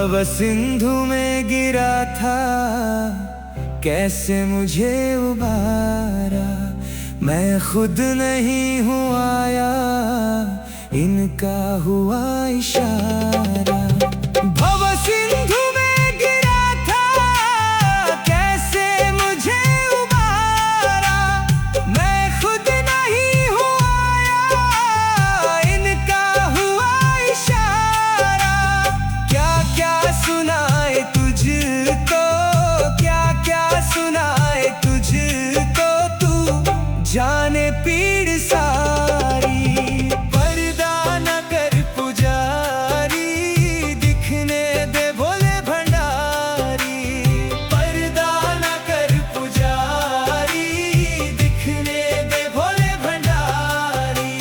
भव सिंधु में गिरा था, कैसे मुझे उबारा। मैं खुद नहीं हूँ आया, इनका हुआ इशारा। भव सिंधु में गिरा था, कैसे मुझे उबारा। मैं खुद नहीं हूँ आया, इनका हुआ इशारा। क्या क्या सुनाए तुझको, क्या क्या सुनाए तुझको, तू जाने पीड़ सारी। पर्दा न कर पुजारी, दिखने दे भोले भंडारी। पर्दा न कर पुजारी, दिखने दे भोले भंडारी।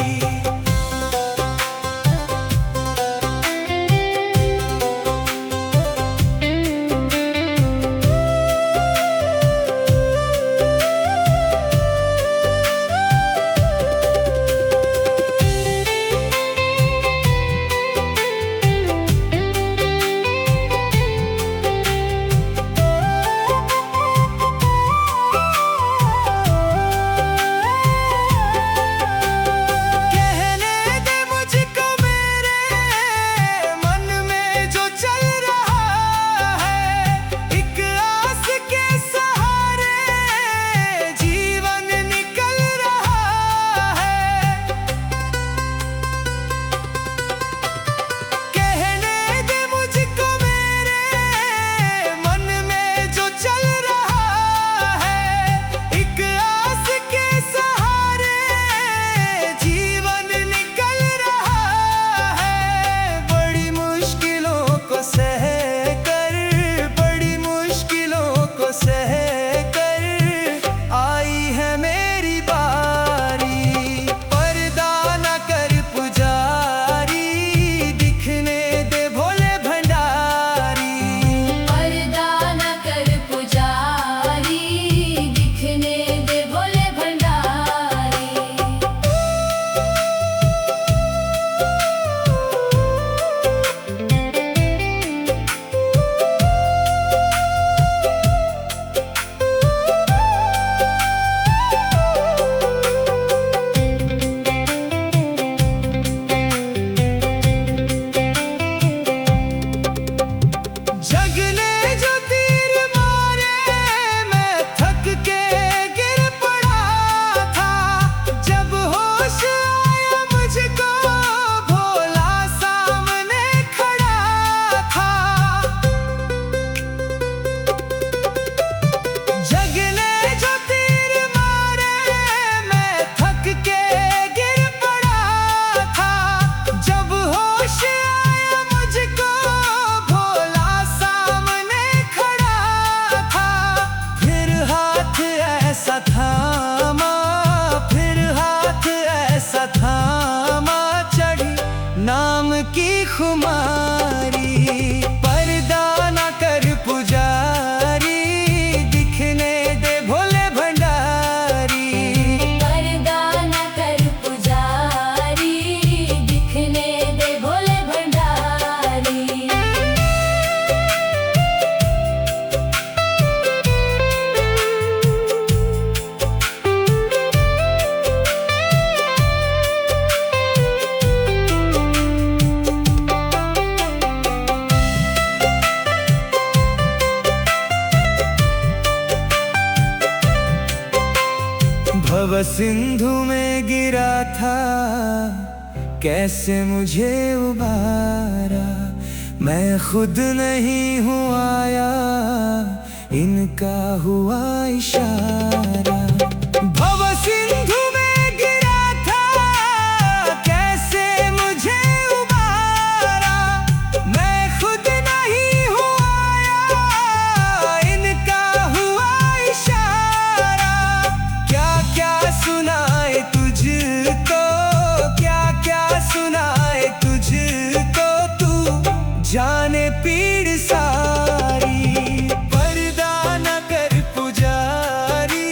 नाम की खुमारी। पर्दा न कर पुजारी, दिखने दे भोले भंडारी। पर्दा न कर पुजारी, दिखने दे भोले भंडारी। भव सिंधु में गिरा था, कैसे मुझे उबारा। मैं खुद नहीं हूँ आया, इनका हुआ इशारा। भव सिंधु में गिरा था, कैसे मुझे उबारा। मैं खुद नहीं हूँ आया, इनका हुआ इशारा। क्या क्या सुनाए तुझको, क्या क्या सुनाए तुझको, तू जाने पीड़ सारी। पर्दा न कर पुजारी,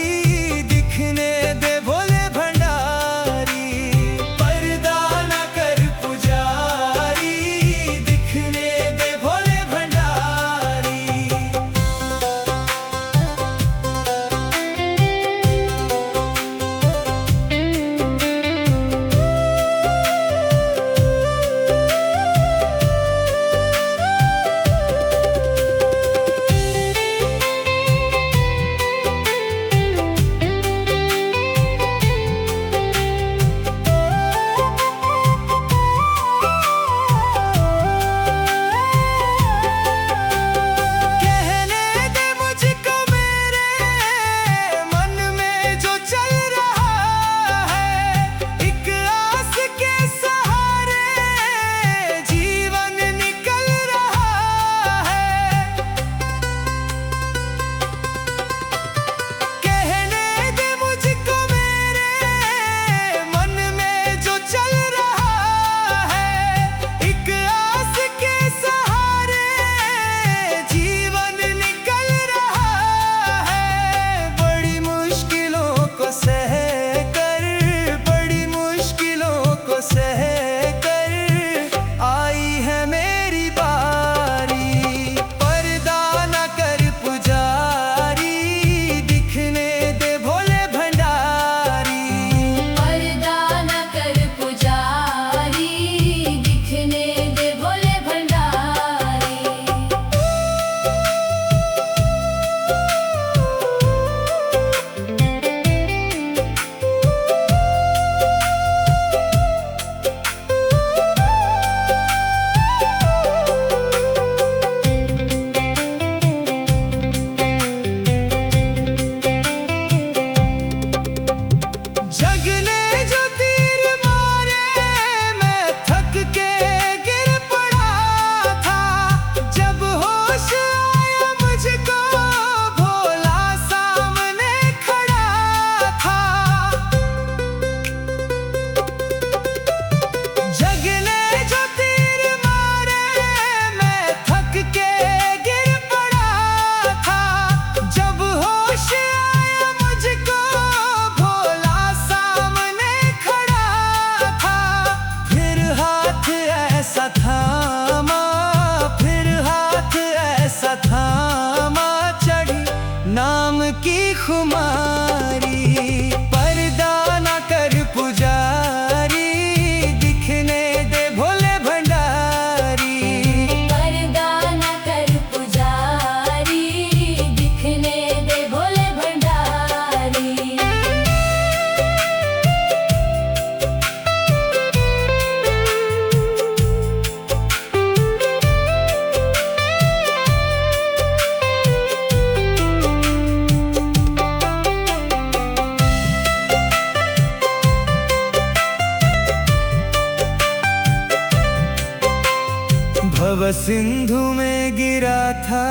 भव सिंधु में गिरा था,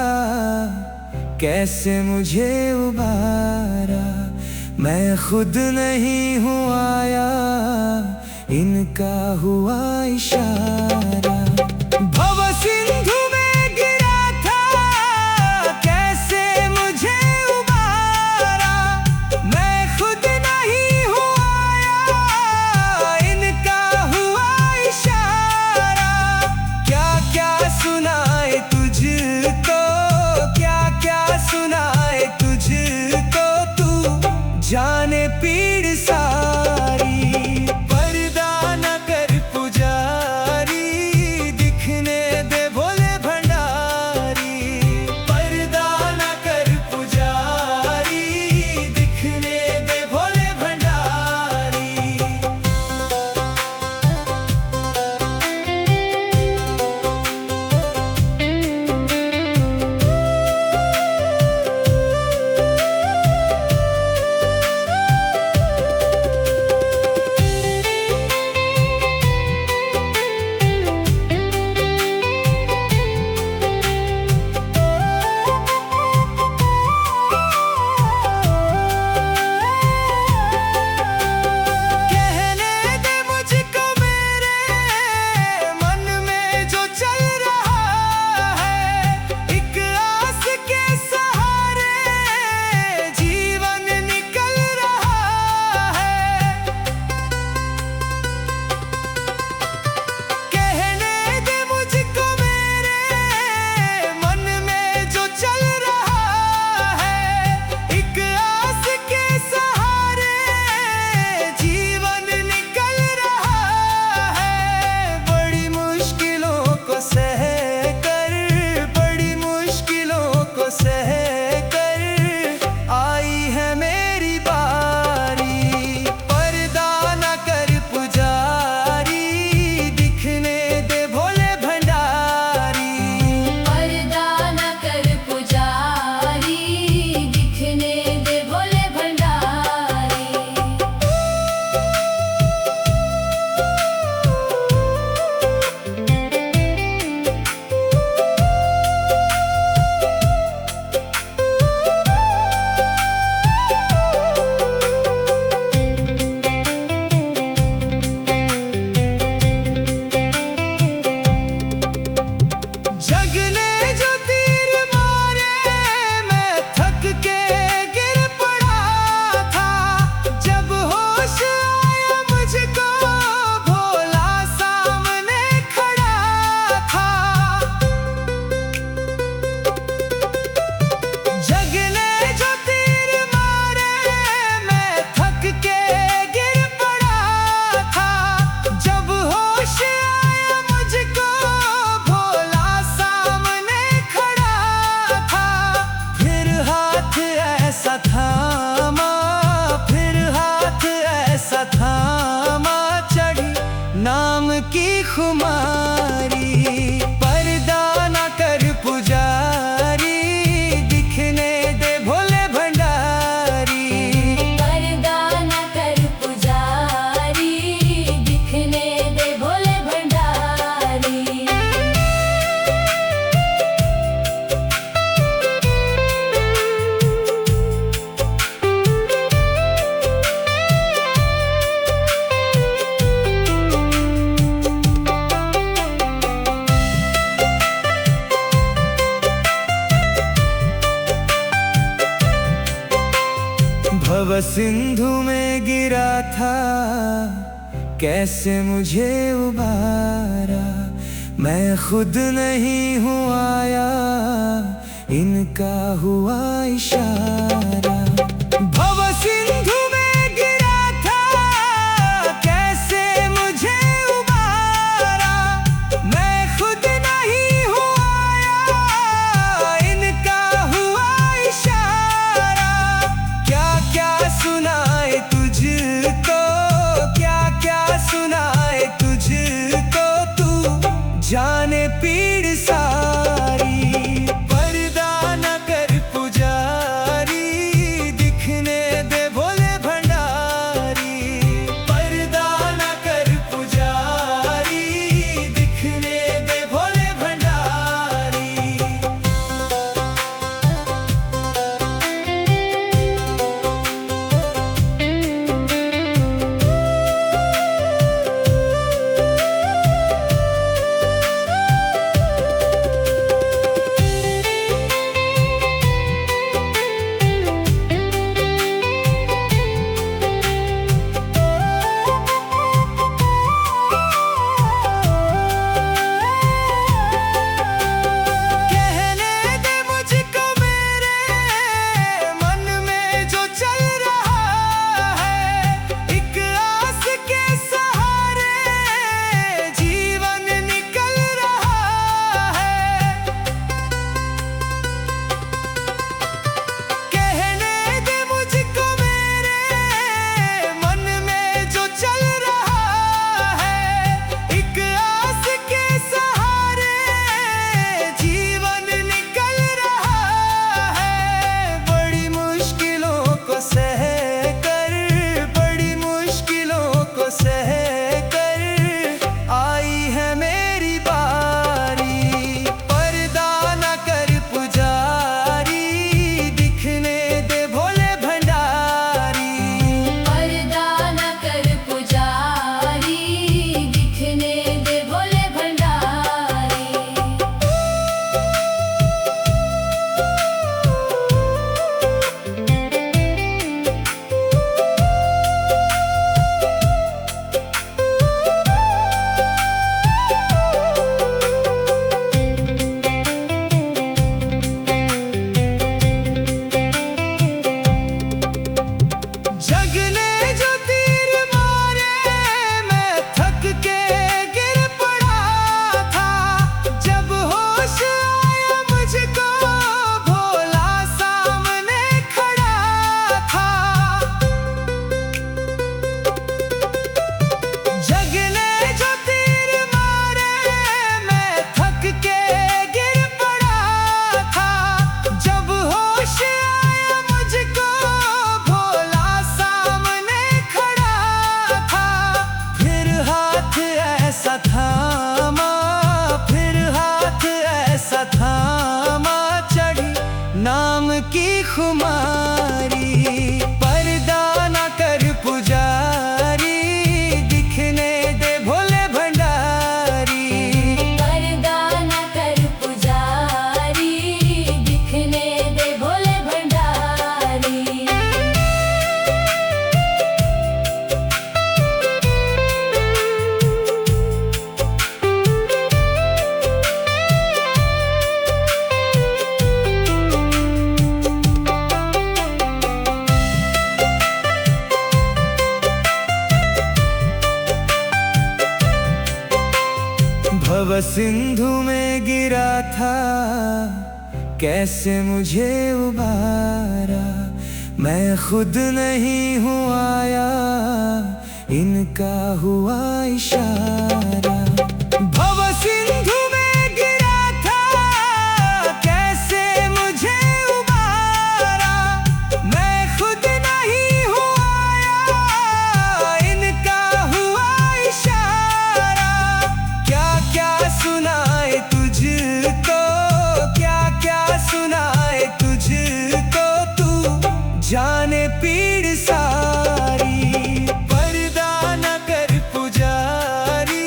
कैसे मुझे उबारा। मैं खुद नहीं हूँ आया, इनका हुआ इशारा। भव सिंधु में गिरा था, कैसे मुझे उबारा। मैं खुद नहीं हूँ आया, इनका हुआ इशारा। क्या क्या सुनाए तुझको, क्या क्या सुनाए तुझको, तू जाने पीड़ सारी। पर्दा न कर पुजारी, दिखने दे भोले भंडारी। पर्दा न कर पुजारी, दिखने दे भोले भंडारी। नाम की खुमारी। पर्दा न कर पुजारी, दिखने दे भोले भंडारी। पर्दा न कर पुजारी, दिखने दे भोले भंडारी। भव सिंधु में गिरा था, कैसे मुझे उबारा। मैं खुद नहीं हूँ आया, इनका हुआ इशारा। भव सिंधु में गिरा था, कैसे मुझे उबारा। मैं खुद नहीं हूँ आया, इनका हुआ इशारा। क्या क्या सुनाए तुझको, क्या क्या सुनाए तुझको, तू जाने पीड़ सारी। पर्दा न कर पुजारी, भव सिंधु में गिरा था, कैसे मुझे उबारा। मैं खुद नहीं हूँ आया, इनका हुआ इशारा। भव सिंधु में गिरा था, कैसे मुझे उबारा। मैं खुद नहीं हूँ आया, इनका हुआ इशारा। क्या क्या सुनाए तुझको, क्या क्या सुनाए तुझको, तू जाने पीड़ सारी। पर्दा न कर पुजारी,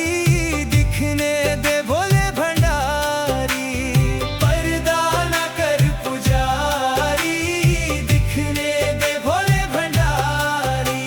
दिखने दे भोले भंडारी। पर्दा न कर पुजारी, दिखने दे भोले भंडारी।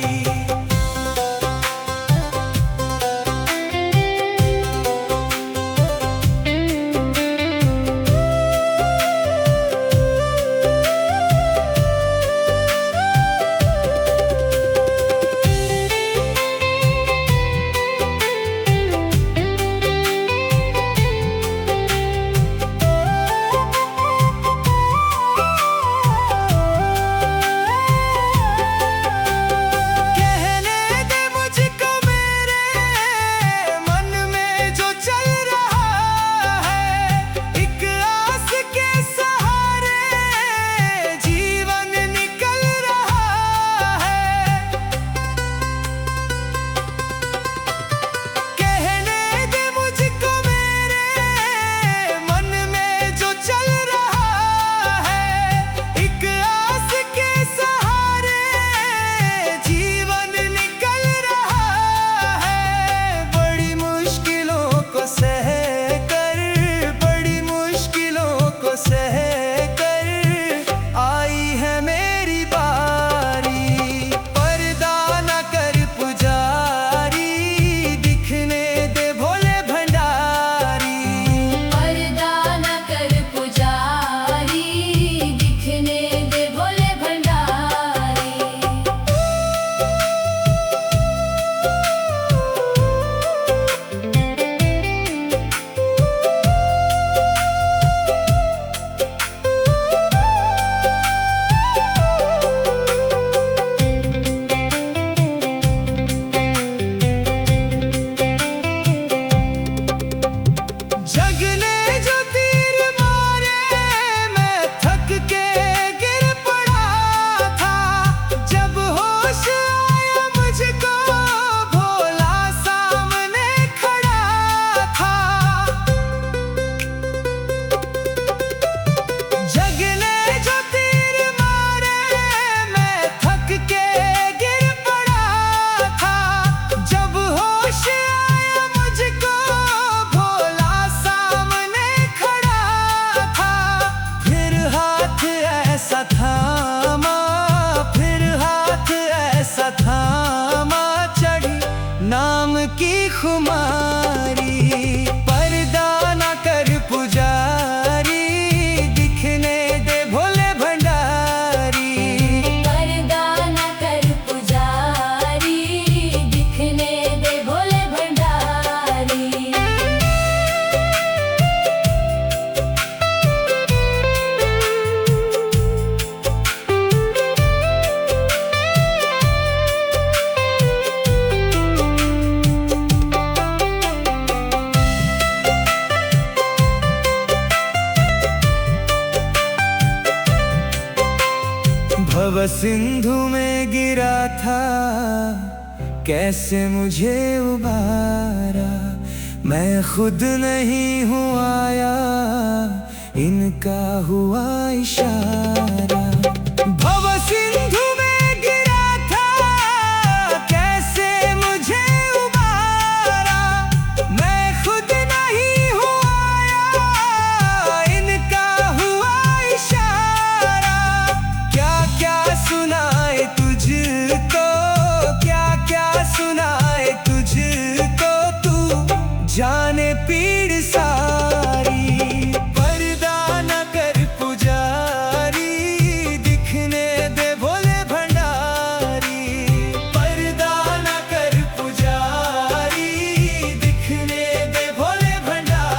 नाम की खुमारी। पर्दा न कर पुजारी, दिखने दे भोले भंडारी। पर्दा न कर पुजारी, दिखने दे भोले भंडारी। भव सिंधु में गिरा था, कैसे मुझे उबारा। मैं खुद नहीं हूँ आया, इनका हुआ इशारा। भव सिंधु में गिरा था, कैसे मुझे उबारा। मैं खुद नहीं हूँ आया, इनका हुआ इशारा। क्या क्या सुनाए तुझको, क्या क्या सुनाए तुझको, तू जाने पीड़ सारी। पर्दा न कर पुजारी, दिखने दे भोले भंडारी। पर्दा न कर पुजारी, दिखने दे भोले भंडारी।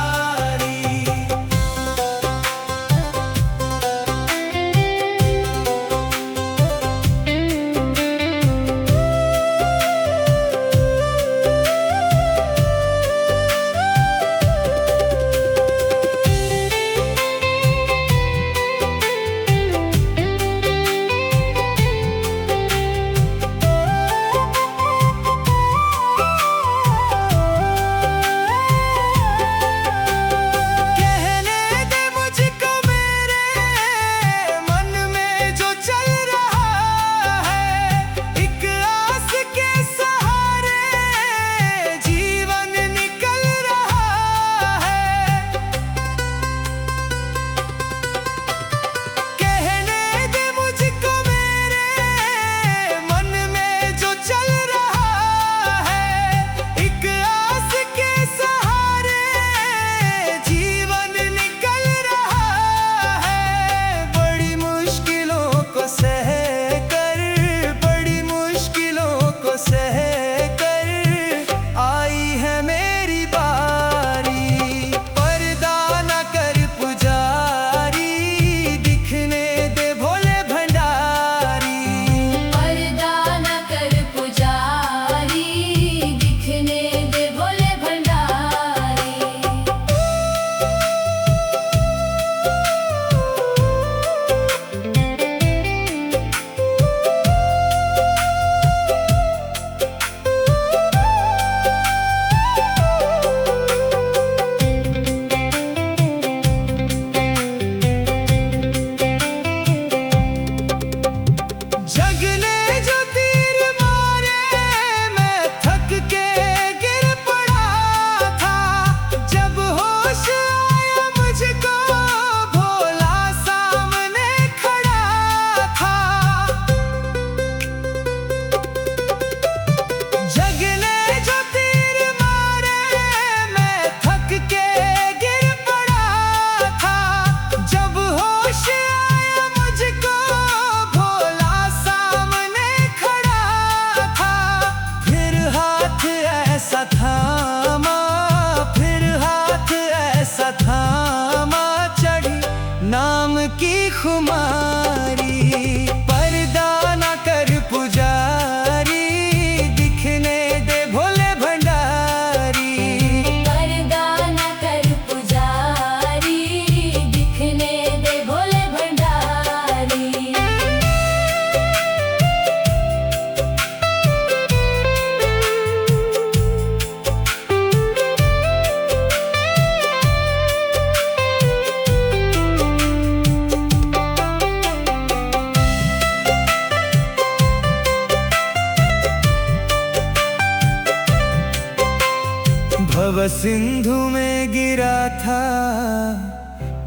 भव सिंधु में गिरा था,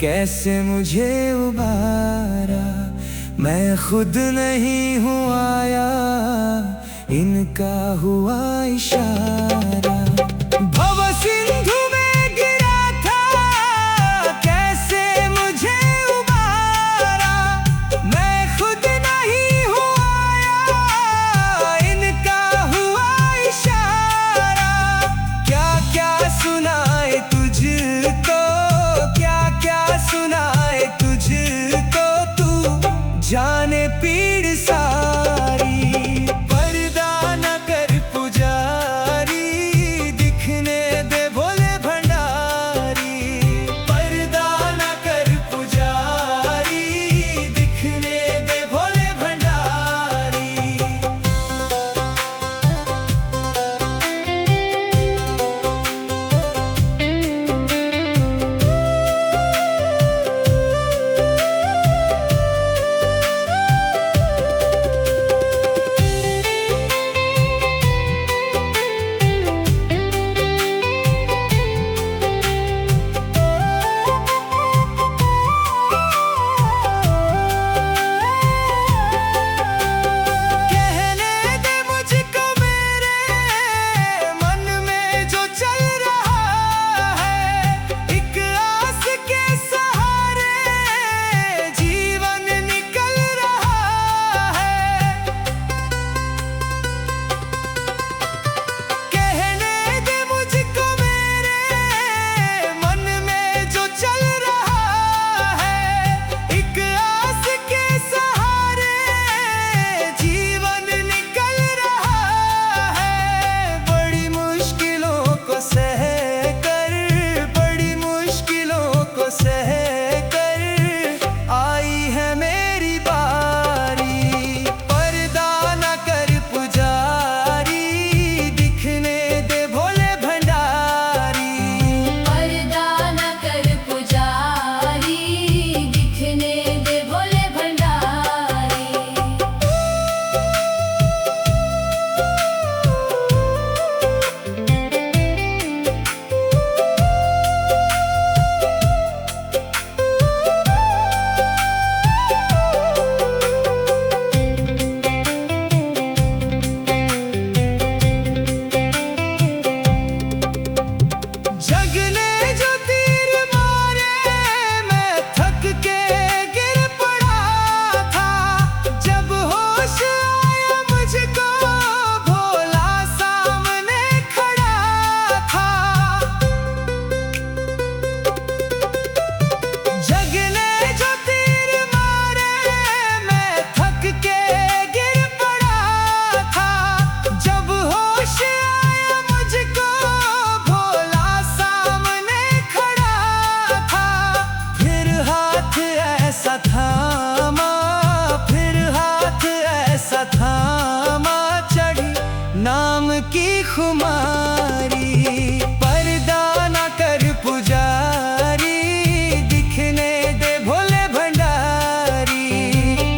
कैसे मुझे उबारा। मैं खुद नहीं हूँ आया, इनका हुआ इशारा। भव सिंधु में गिरा था, कैसे मुझे उबारा। मैं खुद नहीं हूँ आया, इनका हुआ इशारा। क्या क्या सुनाए तुझको, क्या क्या सुनाए तुझको, तू जाने पीड़ सारी। पर्दा न कर पुजारी, दिखने दे भोले भंडारी। पर्दा न कर पुजारी, दिखने दे भोले भंडारी। नाम की खुमारी। पर्दा न कर पुजारी, दिखने दे भोले भंडारी।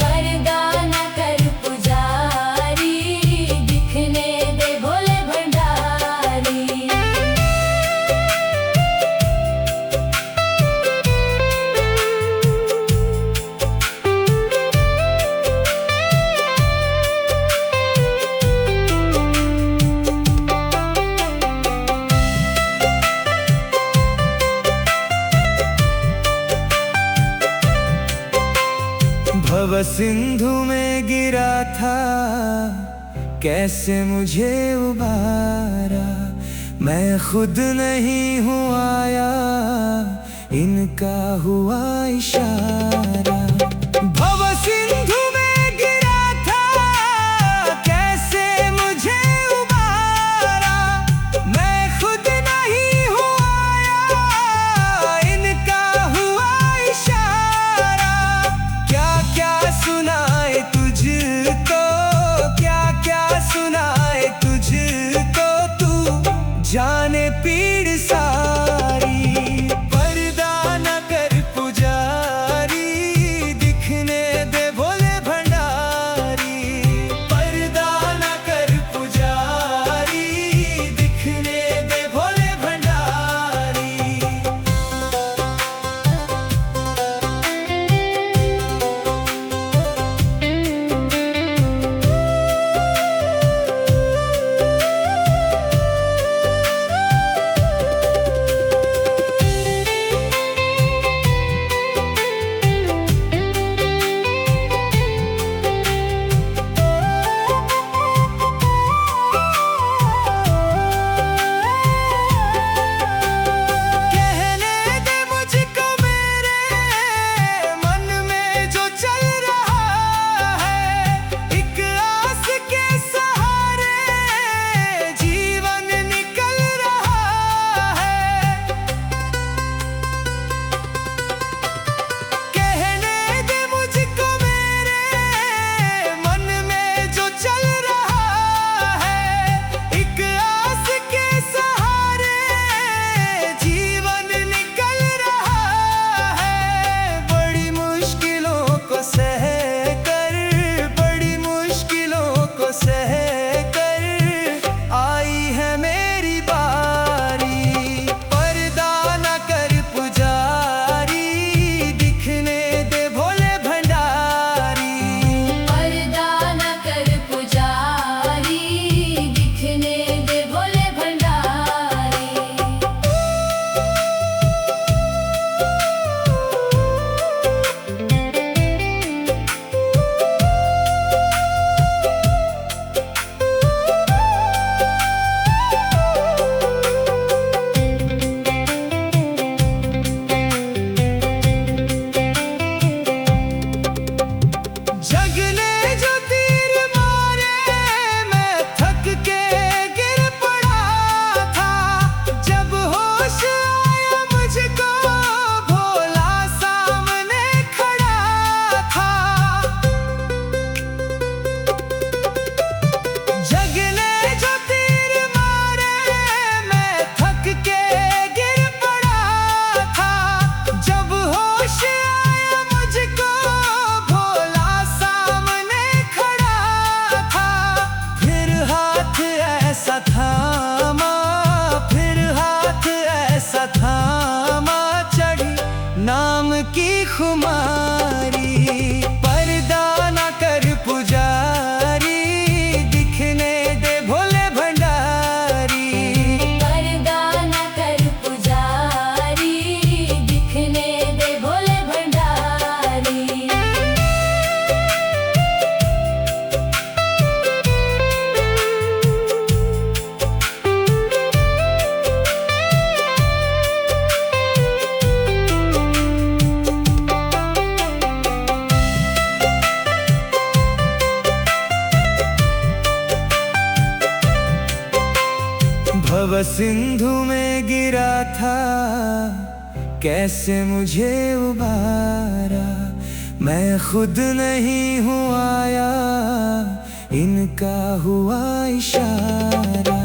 पर्दा न कर पुजारी, दिखने दे भोले भंडारी। भव सिंधु में गिरा था, कैसे मुझे उबारा। मैं खुद नहीं हूँ आया, इनका हुआ इशारा। भव सिंधु में गिरा था, कैसे मुझे उबारा। मैं खुद नहीं हूँ आया, इनका हुआ इशारा। क्या क्या सुनाए तुझको, क्या क्या सुनाए तुझको, तू जाने पीड़ सारी। पर्दा न कर पुजारी, होश आया मुझको, भोला सामने खड़ा था। जगने जो तीर मारे, मैं थक के गिर पड़ा था। जब होश आया मुझको, भोला सामने खड़ा था। फिर हाथ ऐसा थामा, फिर हाथ ऐसा थामा, चढ़ी नाम की खुमारी। पर्दा न कर पुजारी, दिखने दे भोले भंडारी। पर्दा न कर पुजारी, दिखने दे भोले भंडारी। भव सिंधु में गिरा था, कैसे मुझे उबारा। मैं खुद नहीं हूँ आया, इनका हुआ इशारा।